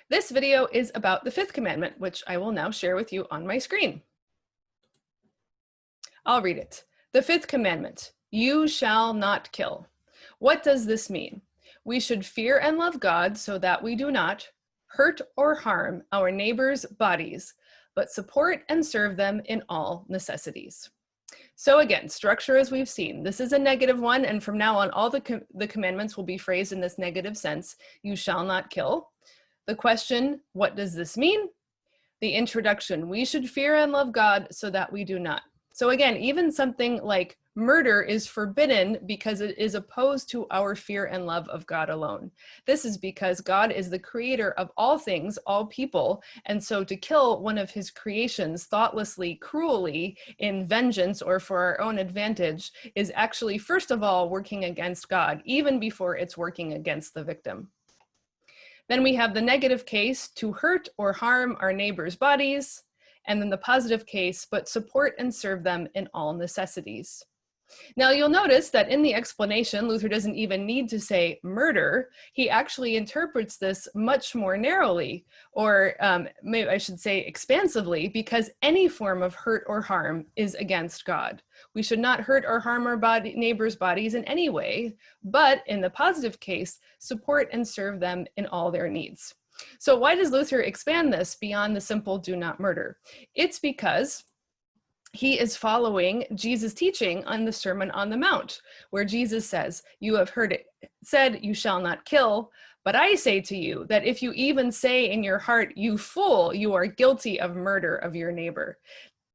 This video is about the fifth commandment, which I will now share with you on my screen. I'll read it. The fifth commandment, you shall not kill. What does this mean? We should fear and love God so that we do not hurt or harm our neighbors' bodies, but support and serve them in all necessities. So again, structure as we've seen, this is a negative one, and from now on, all the commandments will be phrased in this negative sense. You shall not kill. The question, what does this mean? The introduction, we should fear and love God so that we do not. So again, even something like murder is forbidden because it is opposed to our fear and love of God alone. This is because God is the creator of all things, all people, and so to kill one of his creations thoughtlessly, cruelly, in vengeance or for our own advantage is actually, first of all, working against God, even before it's working against the victim. Then we have the negative case, to hurt or harm our neighbors' bodies, and then the positive case, but support and serve them in all necessities. Now you'll notice that in the explanation, Luther doesn't even need to say murder. He actually interprets this much more narrowly, or maybe I should say expansively, because any form of hurt or harm is against God. We should not hurt or harm our neighbors' bodies in any way, but in the positive case, support and serve them in all their needs. So why does Luther expand this beyond the simple do not murder? It's because he is following Jesus' teaching on the Sermon on the Mount, where Jesus says, you have heard it said, you shall not kill, but I say to you that if you even say in your heart, you fool, you are guilty of murder of your neighbor.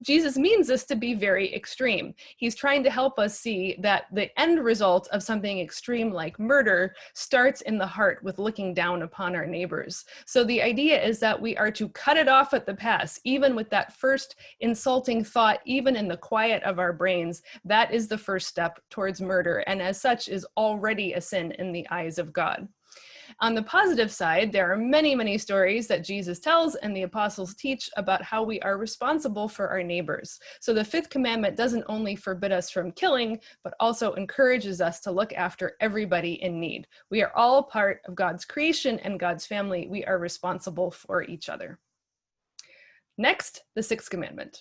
Jesus means this to be very extreme. He's trying to help us see that the end result of something extreme like murder starts in the heart with looking down upon our neighbors. So the idea is that we are to cut it off at the pass, even with that first insulting thought, even in the quiet of our brains. That is the first step towards murder, and as such is already a sin in the eyes of God. On the positive side, there are many, many stories that Jesus tells and the apostles teach about how we are responsible for our neighbors. So the fifth commandment doesn't only forbid us from killing, but also encourages us to look after everybody in need. We are all part of God's creation and God's family. We are responsible for each other. Next, the sixth commandment.